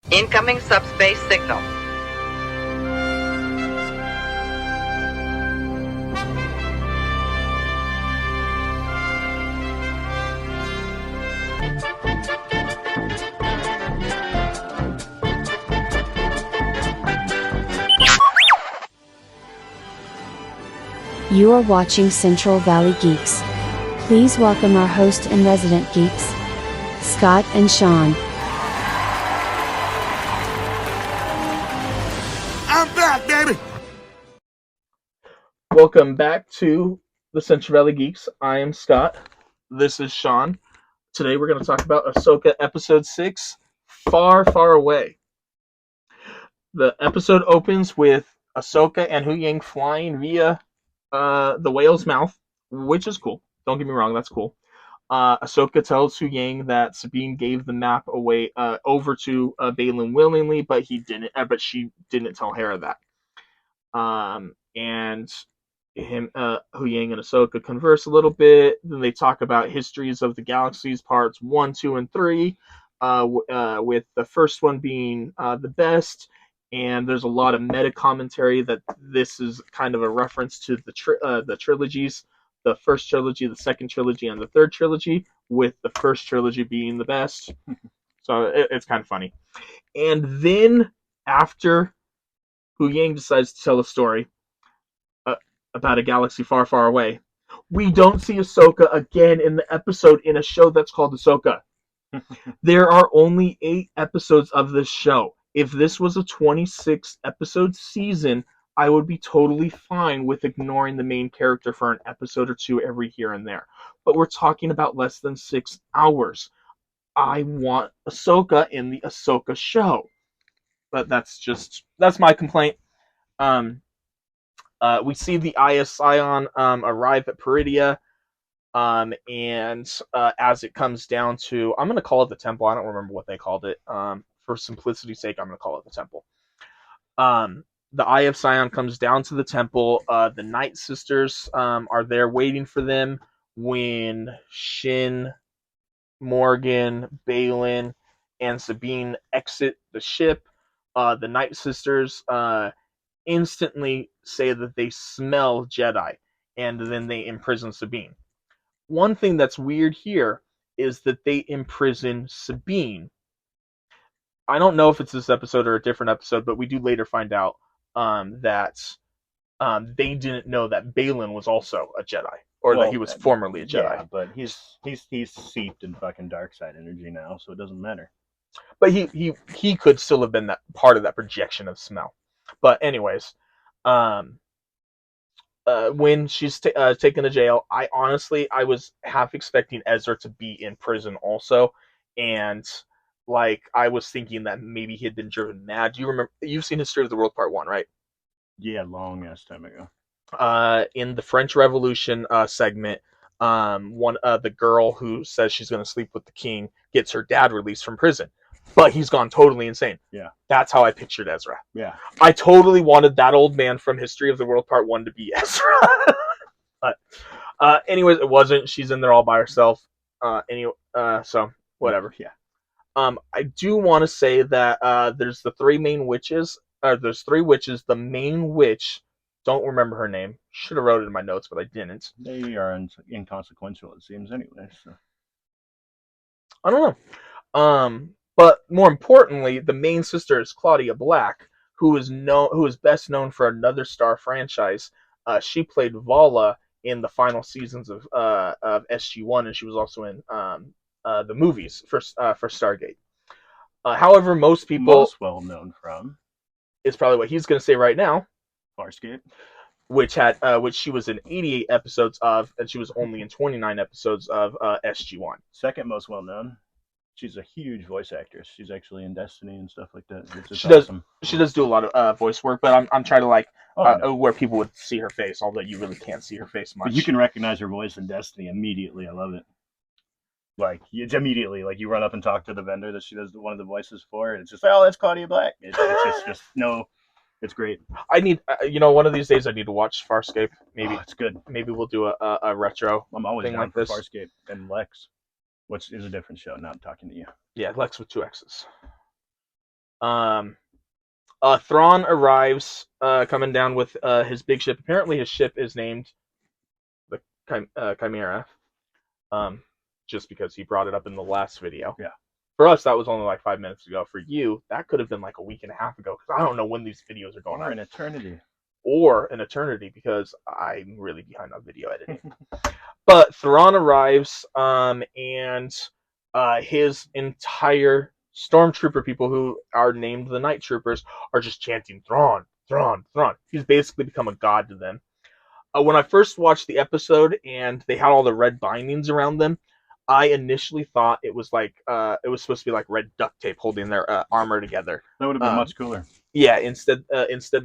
Incoming subspace signal. You are watching Central Valley Geeks. Please welcome our host and resident geeks, Scott and Shawn. I'm back, baby! Welcome back to the Central Valley Geeks. I am Scott. This is Shawn. Today we're going to talk about Ahsoka Episode 6, Far, Far Away. The episode opens with Ahsoka and Huyang flying via the whale's mouth, which is cool. Don't get me wrong, that's cool. Ahsoka tells Huyang that Sabine gave the map away over to Baylan willingly, but she didn't tell Hera that. And Huyang and Ahsoka converse a little bit. Then they talk about histories of the galaxies, parts 1, 2, and 3, with the first one being the best. And there's a lot of meta commentary that this is kind of a reference to the trilogies, the first trilogy, the second trilogy, and the third trilogy, with the first trilogy being the best. So it's kind of funny. And then after Huyang decides to tell a story about a galaxy far, far away, we don't see Ahsoka again in the episode in a show that's called Ahsoka. There are only 8 episodes of this show. If this was a 26 episode season, I would be totally fine with ignoring the main character for an episode or 2 every here and there. But we're talking about less than 6 hours. I want Ahsoka in the Ahsoka show. But that's my complaint. We see the IS Scion arrive at Peridia, and as it comes down to, I'm going to call it the temple. I don't remember what they called it. For simplicity's sake, I'm going to call it the temple. The Eye of Scion comes down to the temple. The Night Sisters are there waiting for them when Shin, Morgan, Baylan, and Sabine exit the ship. The Night Sisters instantly say that they smell Jedi, and then they imprison Sabine. One thing that's weird here is that they imprison Sabine. I don't know if it's this episode or a different episode, but we do later find out that they didn't know that Baylan was also a Jedi, or that he was formerly a Jedi. Yeah, but he's seeped in fucking dark side energy now, so it doesn't matter. But he could still have been that part of that projection of smell. But anyways, when she's taken to jail, I was half expecting Ezra to be in prison also, and I was thinking that maybe he had been driven mad. Do you remember? You've seen History of the World Part 1, right? Yeah, long ass time ago. In the French Revolution segment, the girl who says she's going to sleep with the king gets her dad released from prison, but he's gone totally insane. Yeah, that's how I pictured Ezra. Yeah, I totally wanted that old man from History of the World Part 1 to be Ezra. But anyways, it wasn't. She's in there all by herself. So whatever. Yeah. I do want to say that there's the 3 main witches. There's 3 witches. The main witch, don't remember her name. Should have wrote it in my notes, but I didn't. They are inconsequential, it seems, anyway. So. I don't know. But more importantly, the main sister is Claudia Black, who is best known for another Star franchise. She played Vala in the final seasons of SG-1, and she was also in the movies for Stargate. However, most most well known from is probably what he's going to say right now. Farscape, which she was in 88 episodes of, and she was only in 29 episodes of SG-1. Second most well known. She's a huge voice actress. She's actually in Destiny and stuff like that. She does do a lot of voice work, but I'm trying to where people would see her face, although you really can't see her face much. But you can recognize her voice in Destiny immediately. I love it. It's immediately, you run up and talk to the vendor that she does one of the voices for, and it's just, oh, that's Claudia Black. It's just no, it's great. I need, one of these days I need to watch Farscape. Maybe it's good. Maybe we'll do a retro. I'm always thing down like for this. Farscape and Lex, which is a different show. Now I'm talking to you. Yeah, Lex with 2 X's. Um, Thrawn arrives, coming down with his big ship. Apparently, his ship is named the Chimera, um, just because he brought it up in the last video. Yeah. For us, that was only like 5 minutes ago. For you, that could have been like a week and a half ago, because I don't know when these videos are going Or on. an eternity. Or an eternity, because I'm really behind on video editing. But Thrawn arrives, and his entire stormtrooper people, who are named the Night Troopers, are just chanting Thrawn, Thrawn, Thrawn. He's basically become a god to them. When I first watched the episode and they had all the red bindings around them, I initially thought it was like it was supposed to be like red duct tape holding their armor together. That would have been much cooler. Yeah, instead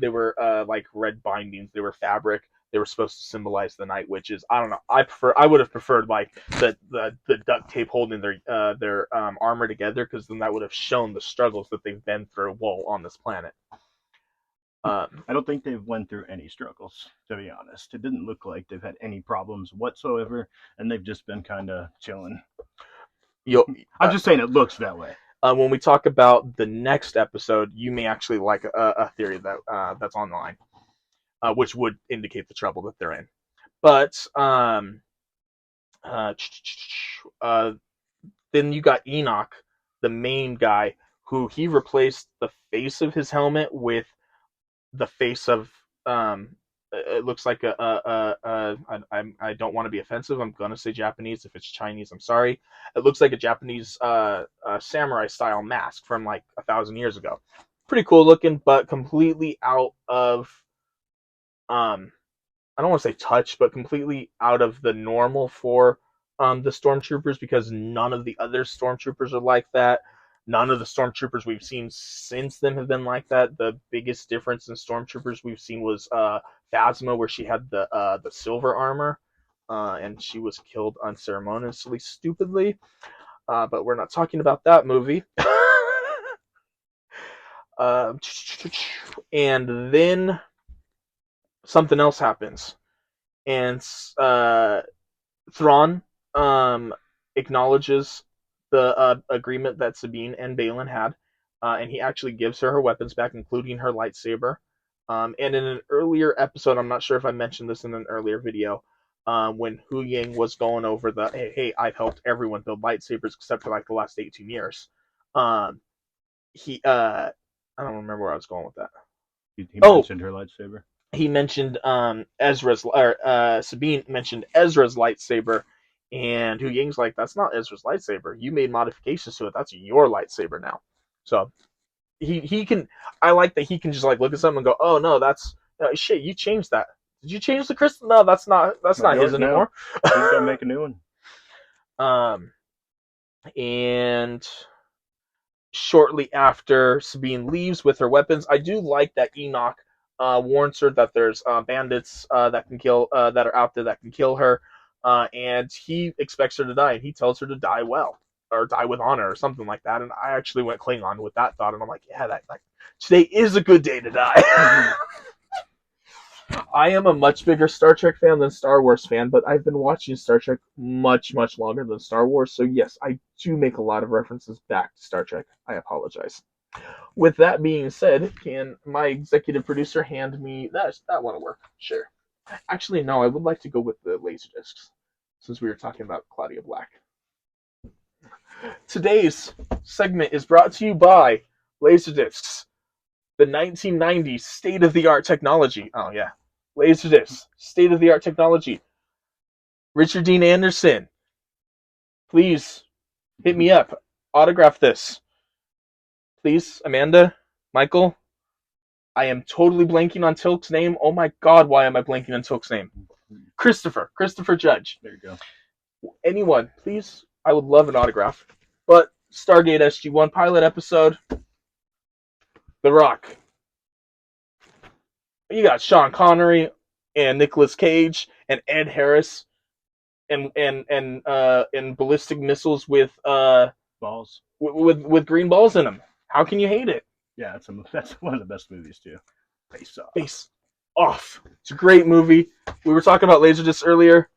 they were like red bindings. They were fabric. They were supposed to symbolize the Night Witches. I don't know. I would have preferred like the duct tape holding their armor together, because then that would have shown the struggles that they've been through while on this planet. I don't think they've went through any struggles, to be honest. It didn't look like they've had any problems whatsoever, and they've just been kind of chilling. I'm just saying it looks that way. When we talk about the next episode, you may actually like a theory that that's online, which would indicate the trouble that they're in. But then you got Enoch, the main guy, who he replaced the face of his helmet with the face of it looks like I don't want to be offensive. I'm gonna say Japanese. If it's Chinese, I'm sorry. It looks like a Japanese samurai style mask from like 1,000 years ago. Pretty cool looking, but completely out of I don't want to say touch, but completely out of the normal for the stormtroopers, because none of the other stormtroopers are like that. None of the stormtroopers we've seen since them have been like that. The biggest difference in stormtroopers we've seen was Phasma, where she had the silver armor, and she was killed unceremoniously, stupidly. But we're not talking about that movie. And then something else happens, and Thrawn acknowledges the agreement that Sabine and Balin had, and he actually gives her weapons back, including her lightsaber. And in an earlier episode, I'm not sure if I mentioned this in an earlier video, when Hu Ying was going over the hey, I've helped everyone build lightsabers except for like the last 18 years. He I don't remember where I was going with that. He mentioned her lightsaber. He mentioned Ezra's, or Sabine mentioned Ezra's lightsaber, and Hu Ying's like, that's not Ezra's lightsaber. You made modifications to it. That's your lightsaber now. So he can. I like that he can just like look at something and go, oh no, that's shit. You changed that. Did you change the crystal? No, that's not his anymore. He's gonna make a new one. And shortly after Sabine leaves with her weapons, I do like that Enoch warns her that there's bandits that can kill that are out there that can kill her, and he expects her to die, and he tells her to die well, or die with honor, or something like that. And I actually went Klingon with that thought, and I'm like, yeah, that like today is a good day to die. I am a much bigger Star Trek fan than Star Wars fan, but I've been watching Star Trek much longer than Star Wars, so yes, I do make a lot of references back to Star Trek. I apologize. With that being said, can my executive producer hand me that one to work? Sure. Actually, no, I would like to go with the Laserdiscs, since we were talking about Claudia Black. Today's segment is brought to you by Laserdiscs, the 1990s state-of-the-art technology. Oh yeah, Laserdiscs, state-of-the-art technology. Richard Dean Anderson, please hit me up. Autograph this. Please, Amanda, Michael. I am totally blanking on Tilk's name. Oh my god, why am I blanking on Tilk's name? Christopher Judge. There you go. Anyone, please. I would love an autograph. But Stargate SG-1 pilot episode. The Rock. You got Sean Connery and Nicolas Cage and Ed Harris and ballistic missiles with balls with green balls in them. How can you hate it? Yeah, that's one of the best movies too. Face Off. It's a great movie. We were talking about Laserdisc earlier.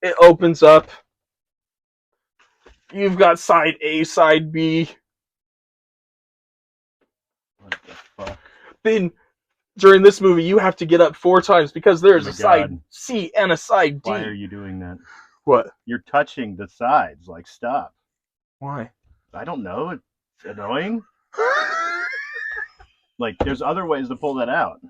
It opens up. You've got side A, side B. then during this movie, you have to get up 4 times because there's a side God. C and a side D. Why are you doing that? What? You're touching the sides. Like, stop. Why? I don't know. It's annoying. Like, there's other ways to pull that out.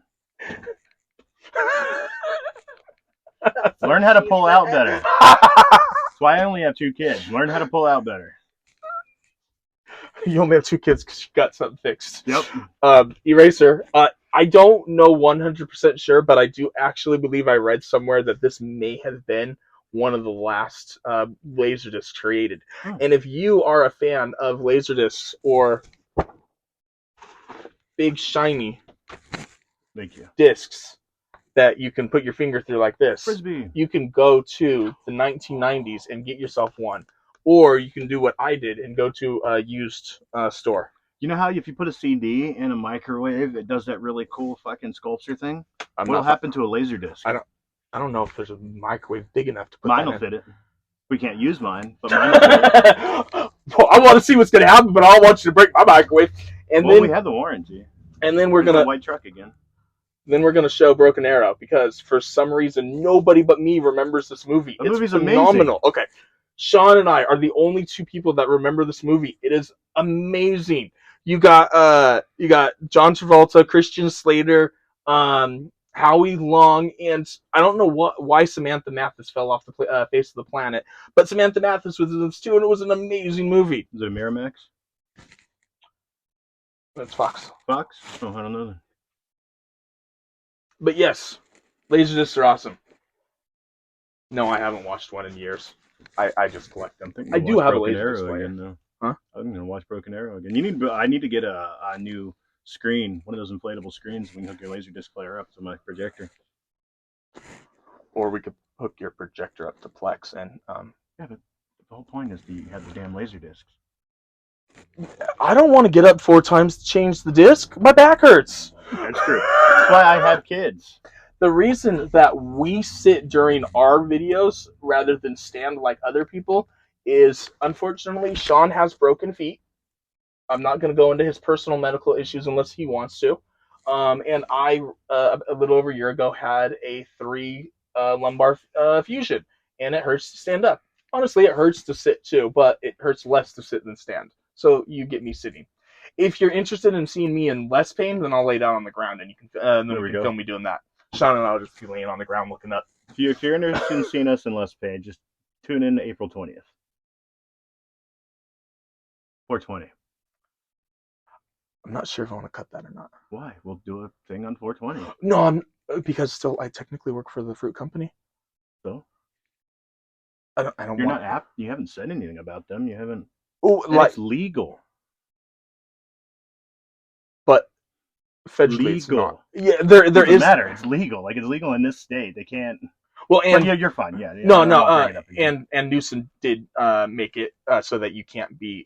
Learn how to pull out better. That's why I only have 2 kids. Learn how to pull out better. You only have 2 kids because you got something fixed. Yep. Eraser. I don't know 100% sure, but I do actually believe I read somewhere that this may have been one of the last Laserdiscs created. Oh. And if you are a fan of Laserdiscs or big shiny Thank you. discs that you can put your finger through like this, Frisbee. you can go to the 1990s and get yourself one. Or you can do what I did and go to a used store. You know how if you put a CD in a microwave, it does that really cool fucking sculpture thing? What'll happen to a Laserdisc? I don't know if there's a microwave big enough to put mine that will in. fit it. We can't use mine, but mine will fit it. Well, I want to see what's going to happen, but I don't want you to break my microwave. And Well, then we have the warranty. and then we're There's gonna a white truck again. then we're gonna show Broken Arrow because for some reason nobody but me remembers this movie. The It's movie's phenomenal. amazing. Okay, Shawn and I are the only 2 people that remember this movie. It is amazing. You got John Travolta, Christian Slater, Howie Long, and I don't know why Samantha Mathis fell off the face of the planet, but Samantha Mathis was in this too, and it was an amazing movie. Is it a Miramax? That's Fox. Fox? Oh, I don't know. But yes, Laserdiscs are awesome. No, I haven't watched one in years. I just collect them. I do have a Laserdisc player. Again, though. Huh? I'm gonna watch Broken Arrow again. I need to get a new screen, one of those inflatable screens. We can hook your Laserdisc player up to my projector. Or we could hook your projector up to Plex and Yeah, but the whole point is you have the damn Laserdiscs. I don't want to get up 4 times to change the disc. My back hurts. That's true. That's why I have kids. The reason that we sit during our videos rather than stand like other people is, unfortunately, Shawn has broken feet. I'm not going to go into his personal medical issues unless he wants to. And I, a little over a year ago, had a 3 lumbar fusion, and it hurts to stand up. Honestly, it hurts to sit too, but it hurts less to sit than stand. So you get me sitting. If you're interested in seeing me in less pain, then I'll lay down on the ground, and you can then we can film me doing that. Shawn and I will just be laying on the ground looking up. If you're interested in seeing us in less pain, just tune in to April 20th. 420. I'm not sure if I want to cut that or not. Why? We'll do a thing on 420. No, because still I technically work for the fruit company. So? I don't You're want... not apt. You haven't said anything about them. You haven't. Oh, It's legal. But federally it's Legal. not. Yeah, there It doesn't is matter. It's legal. Like, it's legal in this state. They can't. Well, But and yeah, you're fine. Yeah. no, I won't bring it up again. and Newsom did make it so that you can't be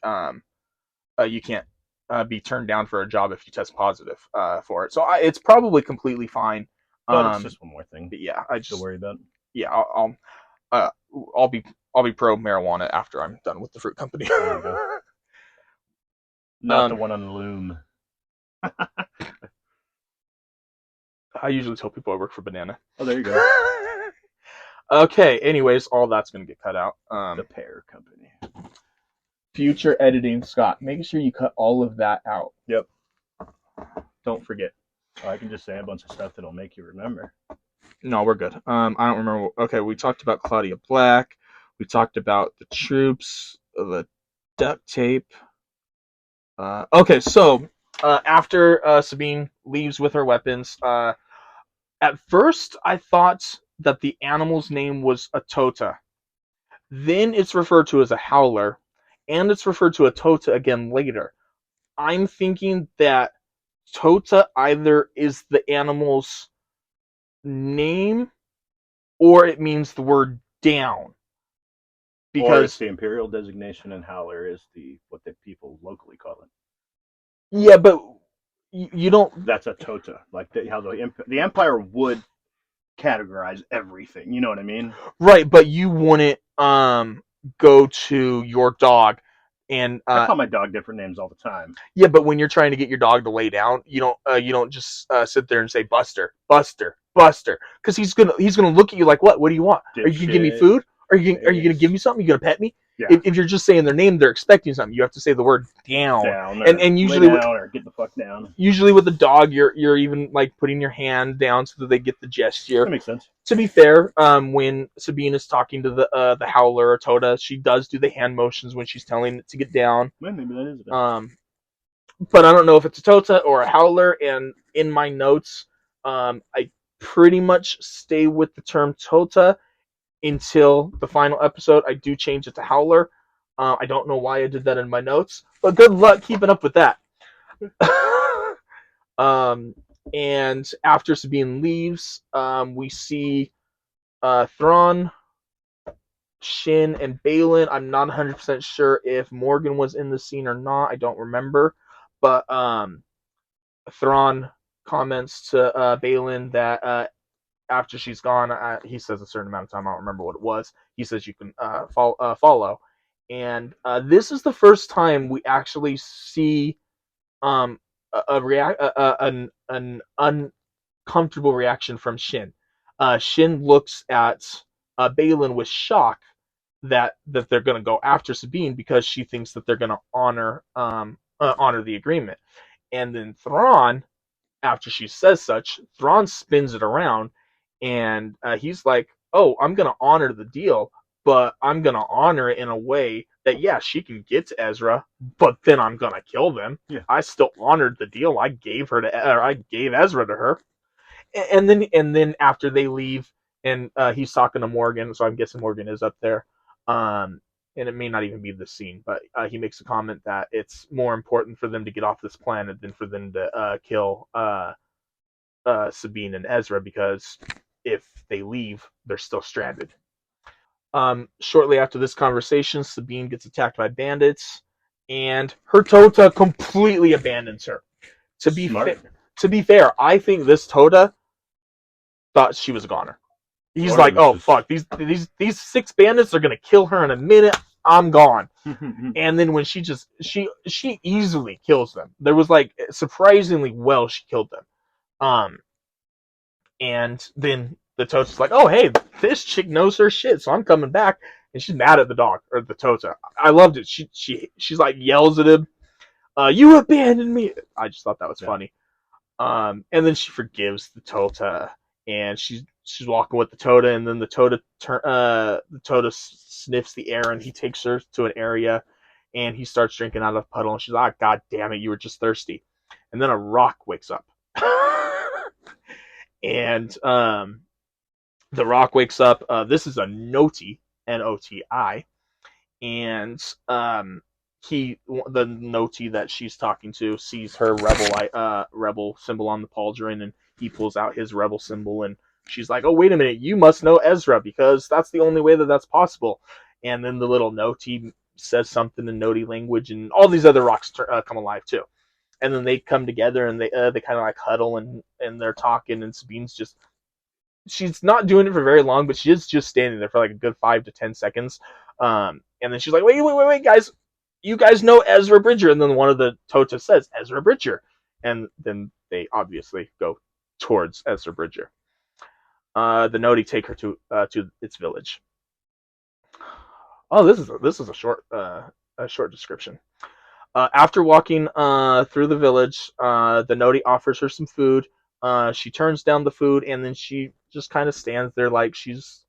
be turned down for a job if you test positive for it. So it's probably completely fine. But it's just one more thing. But yeah, I just to worry about. Yeah, I'll be pro marijuana after I'm done with the fruit company. There you go. Not the one on the loom. I usually tell people I work for Banana. Oh, there you go. Okay, anyways, all that's going to get cut out. The pear company. Future editing, Scott. Make sure you cut all of that out. Yep. Don't forget. Well, I can just say a bunch of stuff that'll make you remember. No, we're good. I don't remember. Okay, we talked about Claudia Black. We talked about the troops, the duct tape. Okay, so after Sabine leaves with her weapons, at first I thought that the animal's name was a Tota. Then it's referred to as a howler, and it's referred to a Tota again later. I'm thinking that Tota either is the animal's name or it means the word down. Or it's the imperial designation, and howler is what the people locally call it. Yeah, but you don't. That's a Tota. Like how the Empire would categorize everything. You know what I mean? Right, but you wouldn't go to your dog And I call my dog different names all the time. yeah, but when you're trying to get your dog to lay down, you don't just sit there and say Buster, Buster, Buster, because he's gonna look at you like, what do you want? Are you gonna give me Dipshit. food? Are you gonna give me something? You gonna pet me? Yeah. If you're just saying their name, they're expecting something. You have to say the word down. Down, or And usually lay down, or get the fuck down. usually with the dog, you're even like putting your hand down so that they get the gesture. That makes sense. To be fair, when Sabine is talking to the Howler or Tota, she does do the hand motions when she's telling it to get down. Well, maybe that is it. But I don't know if it's a Tota or a Howler. And in my notes, I pretty much stay with the term Tota until the final episode. I do change it to Howler. I don't know why I did that in my notes, but good luck keeping up with that. And after Sabine leaves, we see Thrawn, Shin, and Balin. I'm not 100% sure if Morgan was in the scene or not. I don't remember. But Thrawn comments to Balin that after she's gone, he says a certain amount of time. I don't remember what it was. He says you can follow. And this is the first time we actually see um, an uncomfortable reaction from Shin. Shin looks at Balin with shock that they're going to go after Sabine because she thinks that they're going to honor the agreement. And then Thrawn, after she says such, Thrawn spins it around, and he's like, "Oh, I'm going to honor the deal, but I'm going to honor it in a way that, yeah, she can get to Ezra, but then I'm going to kill them. Yeah. I still honored the deal. I gave Ezra to her." And then after they leave, and he's talking to Morgan, so I'm guessing Morgan is up there. And it may not even be the scene, but he makes a comment that it's more important for them to get off this planet than for them to kill Sabine and Ezra, because if they leave, they're still stranded. Shortly after this conversation, Sabine gets attacked by bandits, and her Tota completely abandons her. To be fair, I think this Tota thought she was a goner. He's Or like, it was "Oh just- fuck, these 6 bandits are gonna kill her in a minute. I'm gone." And then when she easily kills them. There was like surprisingly well she killed them. And then the Tota's like, "Oh hey, this chick knows her shit, so I'm coming back." And she's mad at the dog or the Tota. I loved it. She's like yells at him, "You abandoned me!" I just thought that was funny. And then she forgives the Tota, and she's walking with the Tota, and then the Tota sniffs the air, and he takes her to an area, and he starts drinking out of a puddle, and she's like, "God damn it, you were just thirsty." And then a rock wakes up, and the rock wakes up. This is a Noti, Noti, and the Noti that she's talking to sees her rebel symbol on the pauldron, and he pulls out his rebel symbol, and she's like, "Oh wait a minute, you must know Ezra, because that's the only way that that's possible." And then the little Noti says something in Noti language, and all these other rocks come alive too. And then they come together, and they kind of like huddle, and they're talking, and Sabine's just, she's not doing it for very long, but she is just standing there for like a good 5 to 10 seconds. And then she's like, wait, guys, you guys know Ezra Bridger. And then one of the Tota says, Ezra Bridger. And then they obviously go towards Ezra Bridger. The Noti take her to its village. Oh, this is a short description. After walking through the village, the Noti offers her some food. She turns down the food, and then she just kind of stands there like she's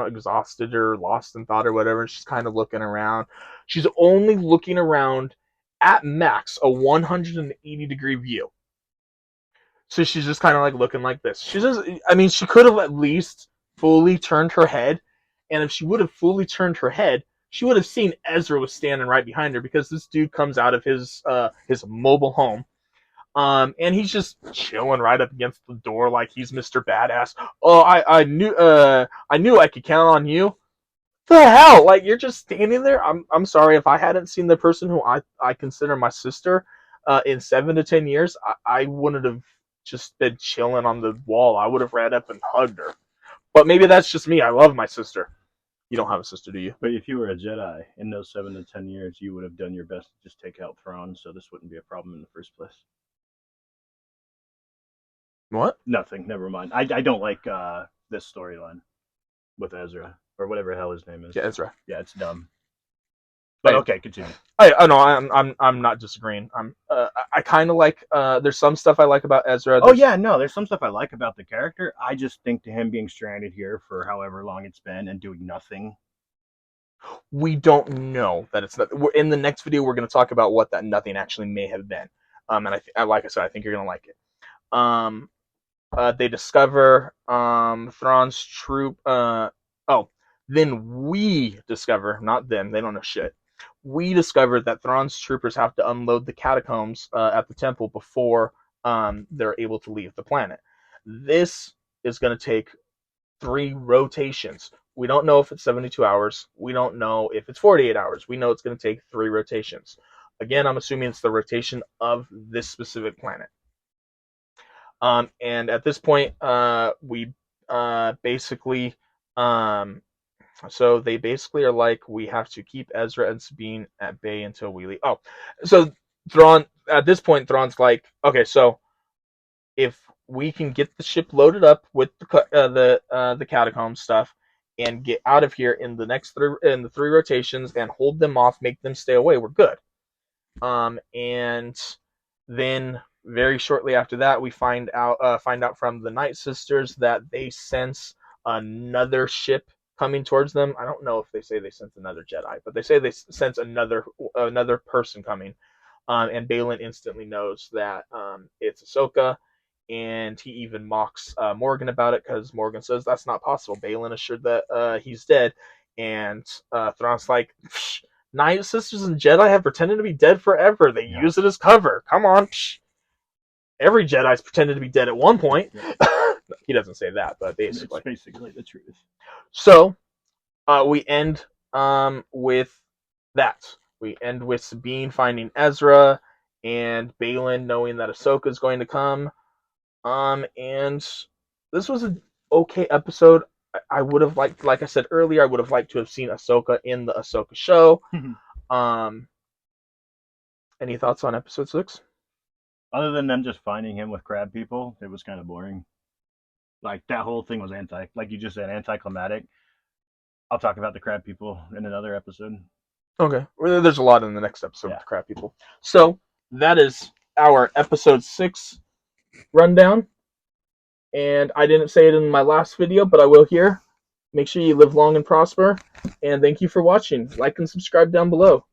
exhausted or lost in thought or whatever. And she's kind of looking around. She's only looking around at max a 180-degree view. So she's just kind of like looking like this. She could have at least fully turned her head. And if she would have fully turned her head, she would have seen Ezra was standing right behind her, because this dude comes out of his mobile home. And he's just chilling right up against the door like he's Mr. Badass. "Oh, I knew I could count on you." The hell? Like, you're just standing there? I'm sorry, if I hadn't seen the person who I consider my sister in 7 to 10 years, I wouldn't have just been chilling on the wall. I would have ran up and hugged her. But maybe that's just me. I love my sister. You don't have a sister, do you? But if you were a Jedi in those 7 to 10 years, you would have done your best to just take out Thrawn, so this wouldn't be a problem in the first place. What? Nothing. Never mind. I don't like this storyline with Ezra or whatever the hell his name is. Yeah, Ezra. Yeah, it's dumb. But okay, continue. I know I'm not disagreeing. I kind of like. There's some stuff I like about Ezra. There's some stuff I like about the character. I just think to him being stranded here for however long it's been and doing nothing. We don't know that it's not. In the next video, we're going to talk about what that nothing actually may have been. And like I said, I think you're going to like it. They discover Thrawn's troop. Then we discover, not them. They don't know shit. We discovered that Thrawn's troopers have to unload the catacombs at the temple before they're able to leave the planet. This is going to take 3 rotations. We don't know if it's 72 hours. We don't know if it's 48 hours. We know it's going to take 3 rotations. Again, I'm assuming it's the rotation of this specific planet. And at this point, we basically... So they basically are like, we have to keep Ezra and Sabine at bay until we leave. Oh, so Thrawn, at this point, Thrawn's like, okay, so if we can get the ship loaded up with the catacomb stuff and get out of here in the 3 rotations and hold them off, make them stay away, we're good. And then very shortly after that, we find out from the Night Sisters that they sense another ship coming towards them. I don't know if they say they sense another Jedi, but they say they sense another person coming. And Baylan instantly knows that it's Ahsoka, and he even mocks Morgan about it because Morgan says that's not possible. Baylan assured that he's dead, and Thrawn's like, Night Sisters and Jedi have pretended to be dead forever. They use it as cover. Come on. Every Jedi's pretended to be dead at one point. Yeah. He doesn't say that, but basically. It's basically the truth. So, we end with that. We end with Sabine finding Ezra and Baylan knowing that Ahsoka is going to come. And this was an okay episode. I would have liked, like I said earlier, I would have liked to have seen Ahsoka in the Ahsoka show. Any thoughts on episode 6? Other than them just finding him with crab people, it was kind of boring. Like, that whole thing was like you just said, anticlimactic. I'll talk about the crab people in another episode. Okay. Well, there's a lot in the next episode with the crab people. So, that is our episode 6 rundown. And I didn't say it in my last video, but I will here. Make sure you live long and prosper. And thank you for watching. Like and subscribe down below.